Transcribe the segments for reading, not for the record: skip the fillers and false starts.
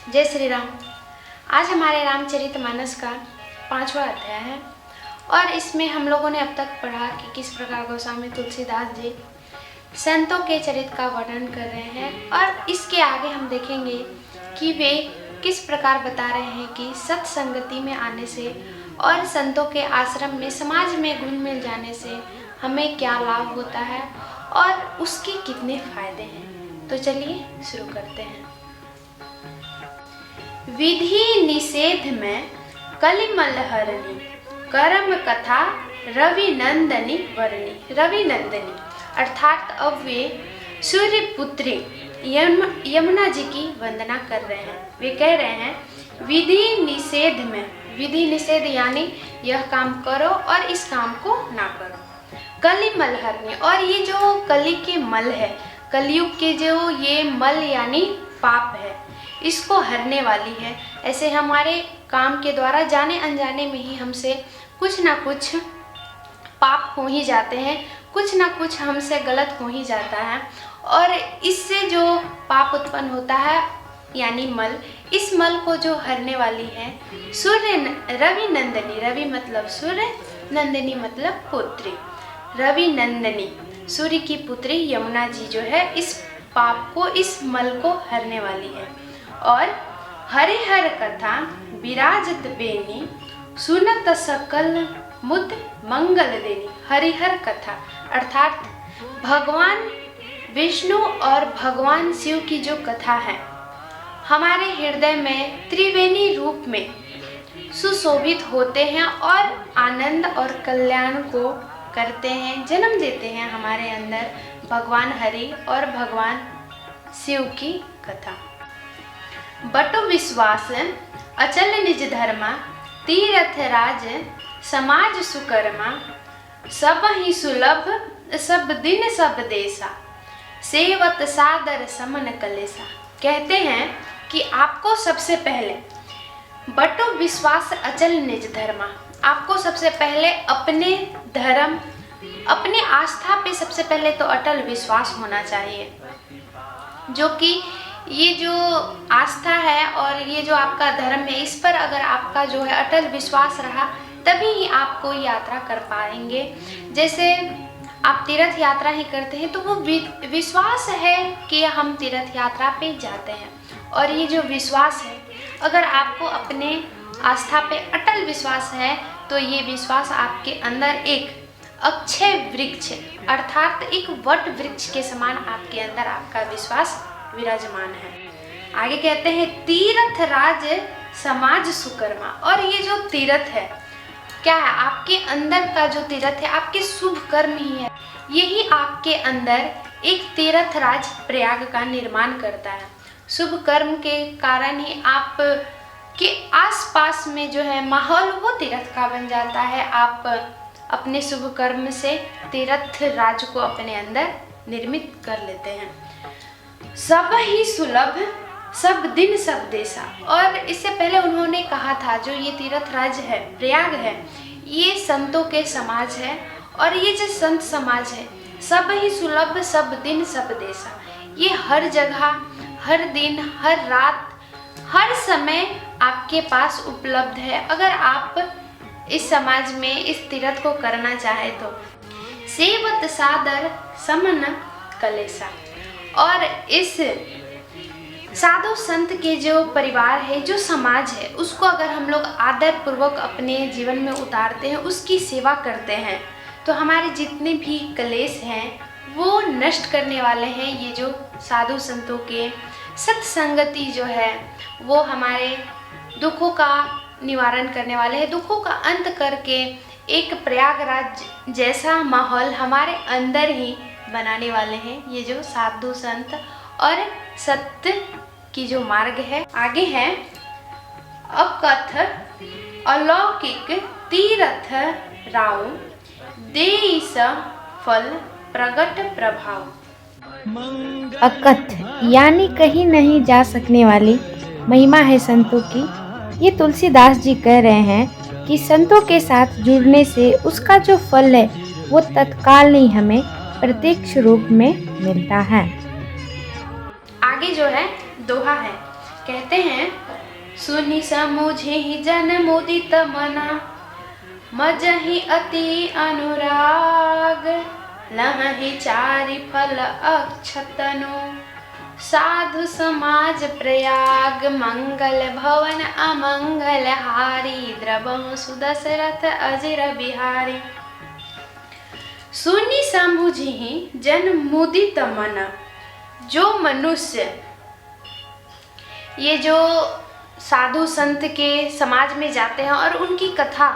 जय श्री राम। आज हमारे रामचरितमानस का 5वां अध्याय है और इसमें हम लोगों ने अब तक पढ़ा कि किस प्रकार गोस्वामी तुलसीदास जी संतों के चरित्र का वर्णन कर रहे हैं और इसके आगे हम देखेंगे कि वे किस प्रकार बता रहे हैं कि सत्संगति में आने से और संतों के आश्रम में समाज में घुल मिल जाने से हमें क्या लाभ होता है और उसके कितने फायदे हैं। तो चलिए शुरू करते हैं। विधि निषेध में कलिमल हरणी कर्म कथा रवि नंदनी वर्णी। रवि नंदनी अर्थात अब वे सूर्य पुत्री यमुना जी की वंदना कर रहे हैं। वे कह रहे हैं विधि निषेध में, विधि निषेध यानी यह काम करो और इस काम को ना करो। कलिमल हरणी, और ये जो कली के मल है, कलयुग के जो ये मल यानी पाप है, इसको हरने वाली है। ऐसे हमारे काम के द्वारा जाने अनजाने में ही हमसे कुछ ना कुछ पाप हो ही जाते हैं, कुछ ना कुछ हमसे गलत हो ही जाता है और इससे जो पाप उत्पन्न होता है यानी मल, इस मल को जो हरने वाली है सूर्य रवि नंदनी। रवि मतलब सूर्य, नंदिनी मतलब पुत्री। रवि नंदनी सूर्य की पुत्री यमुना जी जो है इस पाप को, इस मल को हरने वाली है। और हरिहर कथा विराजत बेनी सुनत सकल मुद मंगल देनी। हरिहर कथा अर्थात भगवान विष्णु और भगवान शिव की जो कथा है हमारे हृदय में त्रिवेणी रूप में सुशोभित होते हैं और आनंद और कल्याण को करते हैं, जन्म देते हैं हमारे अंदर भगवान हरि और भगवान शिव की कथा। बटु विश्वास अचल निज धर्मा तीरथ राज समाज सुकर्मा सब ही सुलभ सब दिन सब देसा सेवत सादर समन कलेसा। कहते हैं कि आपको सबसे पहले बटु विश्वास अचल निज धर्मा, आपको सबसे पहले अपने धर्म, अपने आस्था पे सबसे पहले तो अटल विश्वास होना चाहिए। जो कि ये जो आस्था है और ये जो आपका धर्म है, इस पर अगर आपका जो है अटल विश्वास रहा तभी ही आप कोई यात्रा कर पाएंगे। जैसे आप तीर्थ यात्रा ही करते हैं तो वो विश्वास है कि हम तीर्थ यात्रा पे जाते हैं, और ये जो विश्वास है अगर आपको अपने आस्था पे अटल विश्वास है तो ये विश्वास आपके अंदर एक अक्षय वृक्ष अर्थात एक वट वृक्ष के समान आपके अंदर आपका विश्वास विराजमान है। आगे कहते हैं तीर्थ राज समाज सुकर्मा, और ये जो तीर्थ है क्या है, आपके अंदर का जो तीर्थ है आपके शुभ कर्म ही है। यही आपके अंदर एक तीर्थ राज प्रयाग का निर्माण करता है। शुभ कर्म के कारण ही आप के आसपास में जो है माहौल वो तीर्थ का बन जाता है। आप अपने शुभ कर्म से तीर्थ राज को अपने अंदर निर्मित कर लेते हैं। सब ही सुलभ सब दिन सब देसा, और इससे पहले उन्होंने कहा था जो ये तीर्थ राज है, प्रयाग है, ये संतों के समाज है और ये जो संत समाज है सब ही सुलभ सब दिन सब देसा, ये हर जगह हर दिन हर रात हर समय आपके पास उपलब्ध है। अगर आप इस समाज में इस तीर्थ को करना चाहे तो सेवत सादर समन कलेसा, और इस साधु संत के जो परिवार है, जो समाज है, उसको अगर हम लोग आदर पूर्वक अपने जीवन में उतारते हैं, उसकी सेवा करते हैं तो हमारे जितने भी क्लेश हैं वो नष्ट करने वाले हैं। ये जो साधु संतों के सत्संगति जो है वो हमारे दुखों का निवारण करने वाले हैं, दुखों का अंत करके एक प्रयागराज जैसा माहौल हमारे अंदर ही बनाने वाले हैं ये जो साधु संत और सत्य की जो मार्ग है। आगे है अकथ अलौकिक तीर्थ राव देश फल प्रगट प्रभाव। अकथ यानी कहीं नहीं जा सकने वाली महिमा है संतों की। ये तुलसीदास जी कह रहे हैं कि संतों के साथ जुड़ने से उसका जो फल है वो तत्काल नहीं हमें प्रत्यक्ष रूप में मिलता है। आगे जो है दोहा है कहते हैं, सुनि समुझि जन मुदित मना, मजहि अति अनुराग, लहहि चारि फल अक्षतनु, साधु समाज प्रयाग, मंगल भवन अमंगल हारी, द्रवहु सुदशरथ अजिर बिहारी। सुनि समुझि जन मुदित मन, जो मनुष्य ये जो साधु संत के समाज में जाते हैं और उनकी कथा,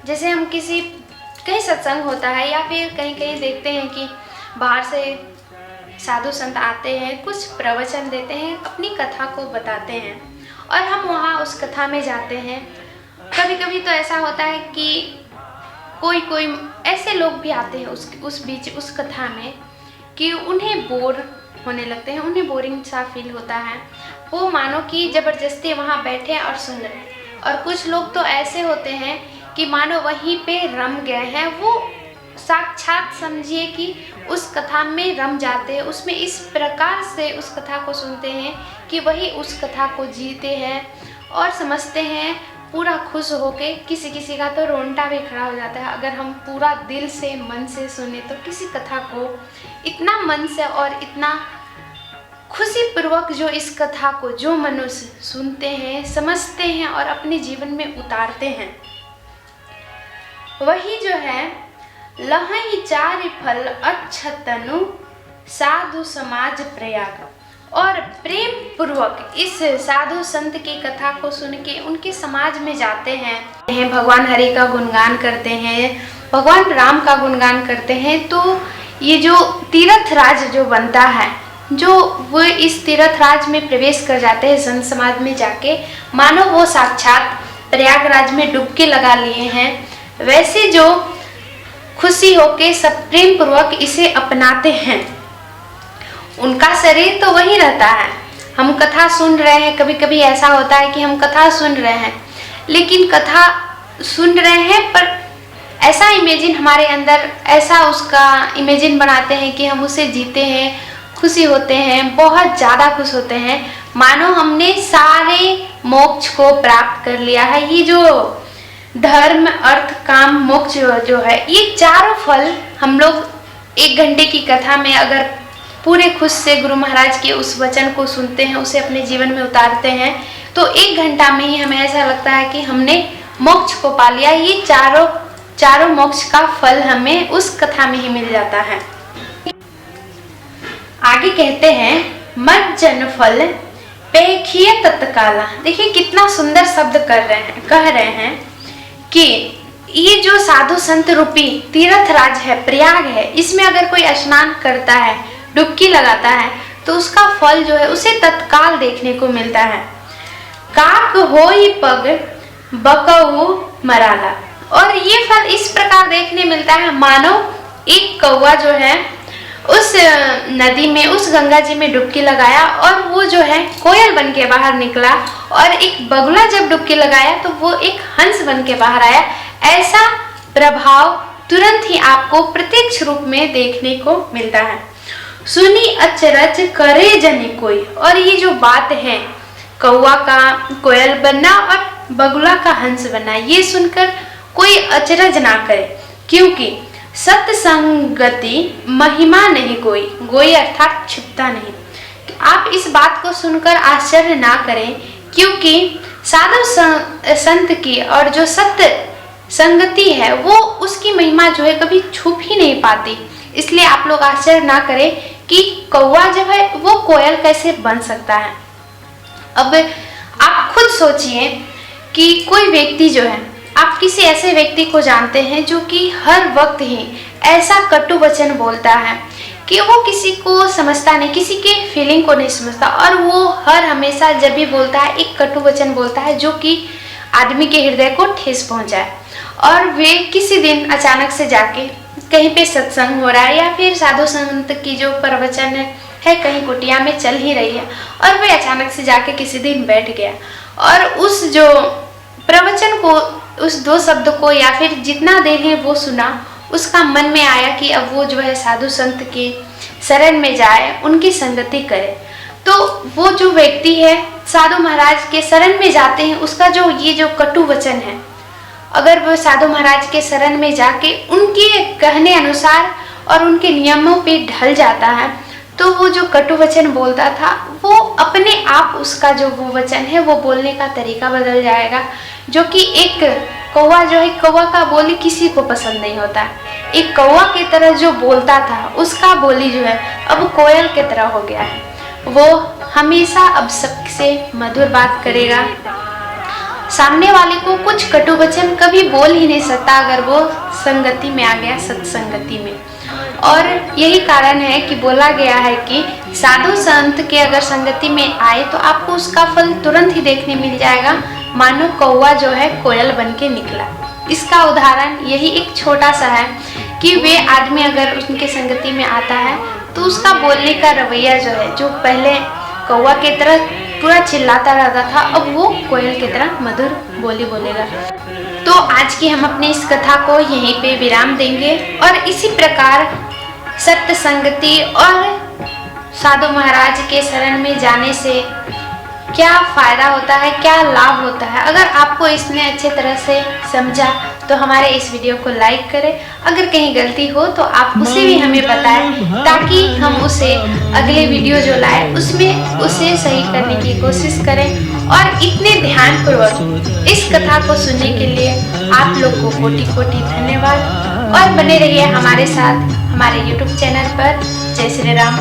जैसे हम कहीं सत्संग होता है या फिर कहीं कहीं देखते हैं कि बाहर से साधु संत आते हैं, कुछ प्रवचन देते हैं, अपनी कथा को बताते हैं और हम वहाँ उस कथा में जाते हैं। कभी कभी तो ऐसा होता है कि कोई ऐसे लोग भी आते हैं उस बीच उस कथा में कि उन्हें बोर होने लगते हैं, उन्हें बोरिंग सा फील होता है। वो मानो कि ज़बरदस्ती वहाँ बैठे और सुन रहे हैं। और कुछ लोग तो ऐसे होते हैं कि मानो वहीं पे रम गए हैं, वो साक्षात समझिए कि उस कथा में रम जाते हैं, उसमें इस प्रकार से उस कथा को सुनते हैं कि वही उस कथा को जीते हैं और समझते हैं पूरा खुश होके। किसी किसी का तो रोंगटा भी खड़ा हो जाता है अगर हम पूरा दिल से मन से सुने तो किसी कथा को, इतना मन से और इतना खुशी पूर्वक जो इस कथा को जो मनुष्य सुनते हैं, समझते हैं और अपने जीवन में उतारते हैं, वही जो है लहई चारि फल अक्षतनु, साधु समाज प्रयाग। और प्रेम पूर्वक इस साधु संत की कथा को सुन के उनके समाज में जाते हैं, भगवान हरि का गुणगान करते हैं, भगवान राम का गुणगान करते हैं। तो ये जो तीर्थ राज जो बनता है, जो वो इस तीर्थ राज में प्रवेश कर जाते हैं संत समाज में जाके, मानो वो साक्षात प्रयागराज में डुबकी लगा लिए हैं। वैसे जो खुशी होके सब प्रेम पूर्वक इसे अपनाते हैं, उनका शरीर तो वही रहता है। हम कथा सुन रहे हैं, कभी कभी ऐसा होता है कि हम कथा सुन रहे हैं, लेकिन कथा सुन रहे हैं पर ऐसा इमेजिन हमारे अंदर, ऐसा उसका इमेजिन बनाते हैं कि हम उसे जीते हैं, खुशी होते हैं, बहुत ज़्यादा खुश होते हैं, मानो हमने सारे मोक्ष को प्राप्त कर लिया है। ये जो धर्म अर्थ काम मोक्ष जो है, ये चारों फल हम लोग 1 घंटे की कथा में अगर पूरे खुश से गुरु महाराज के उस वचन को सुनते हैं, उसे अपने जीवन में उतारते हैं, तो 1 घंटा में ही हमें ऐसा लगता है कि हमने मोक्ष को पा लिया। ये चारों मोक्ष का फल हमें उस कथा में ही मिल जाता है। आगे कहते हैं, मज्जन फल पेखिए तत्काला। देखिए कितना सुंदर शब्द कह रहे हैं कि ये जो साधु संत रूपी तीर्थ राज है, प्रयाग है, इसमें अगर कोई स्नान करता है, डुबकी लगाता है, तो उसका फल जो है उसे तत्काल देखने को मिलता है। काक होई पग बकऊ मराला। और ये फल इस प्रकार देखने मिलता है, मानो एक कौवा जो है उस नदी में, उस गंगा जी में डुबकी लगाया और वो जो है कोयल बन के बाहर निकला, और एक बगुला जब डुबकी लगाया तो वो एक हंस बन के बाहर आया। ऐसा प्रभाव तुरंत ही आपको प्रत्यक्ष रूप में देखने को मिलता है। सुनी अचरज करे जनि कोई। और ये जो बात है कौवा का कोयल बनना और बगुला का हंस बनना, ये सुनकर कोई अचरज ना करे, क्योंकि सत्संगति महिमा नहीं गोई अर्थात छिपता नहीं। आप इस बात को सुनकर आश्चर्य ना करें, क्योंकि साधु संत की और जो सत्य संगति है वो उसकी महिमा जो है कभी छुप ही नहीं पाती। इसलिए आप लोग आश्चर्य ना करें कि कौवा जब है वो कोयल कैसे बन सकता है। अब आप खुद सोचिए कि कोई व्यक्ति जो है, आप किसी ऐसे व्यक्ति को जानते हैं जो कि हर वक्त ही ऐसा कटु वचन बोलता है कि वो किसी को समझता नहीं, किसी के फीलिंग को नहीं समझता, और वो हर हमेशा जब भी बोलता है एक कटु वचन बोलता है जो कि आदमी के हृदय को ठेस पहुंचाए। और वे किसी दिन अचानक से जाके कहीं पे सत्संग हो रहा है या फिर साधु संत की जो प्रवचन है कहीं कुटिया में चल ही रही है, और वे अचानक से जाके किसी दिन बैठ गया और उस जो प्रवचन को, उस 2 शब्द को या फिर जितना देर है वो सुना, उसका मन में आया कि अब वो जो है साधु संत के शरण में जाए, उनकी संगति करे। तो वो जो व्यक्ति है साधु महाराज के शरण में जाते हैं, उसका जो ये जो कटु वचन है, अगर वो साधु महाराज के शरण में जाके उनके कहने अनुसार और उनके नियमों पे ढल जाता है, तो वो जो कटु वचन बोलता था वो अपने आप उसका जो वो वचन है वो बोलने का तरीका बदल जाएगा। जो कि एक कौवा जो है, कौवा का बोली किसी को पसंद नहीं होता। एक कौवा की तरह जो बोलता था उसका बोली जो है अब कोयल की तरह हो गया है। वो हमेशा अब सबसे मधुर बात करेगा, सामने वाले को कुछ कटु वचन कभी बोल ही नहीं सकता अगर वो संगति में आ गया, सत्संगति में। और यही कारण है कि बोला गया है कि साधु संत के अगर संगति में आए तो आपको उसका फल तुरंत ही देखने मिल जाएगा, मानो कौवा जो है कोयल बन के निकला। इसका उदाहरण यही एक छोटा सा है कि वे आदमी अगर उनके संगति में आता है तो उसका बोलने का रवैया जो है, जो पहले कौवा की तरह पूरा चिल्लाता रहता था, अब वो कोयल की तरह मधुर बोली बोलेगा। तो आज की हम अपनी इस कथा को यहीं पे विराम देंगे और इसी प्रकार सत्य संगति और साधु महाराज के शरण में जाने से क्या फायदा होता है, क्या लाभ होता है, अगर आपको इसने अच्छे तरह से समझा तो हमारे इस वीडियो को लाइक करें। अगर कहीं गलती हो तो आप उसे भी हमें बताएं ताकि हम उसे अगले वीडियो जो लाए उसमें उसे सही करने की कोशिश करें। और इतने ध्यानपूर्वक इस कथा को सुनने के लिए आप लोग को कोटि कोटि धन्यवाद और बने रहिए हमारे साथ हमारे YouTube चैनल पर। जय श्री राम।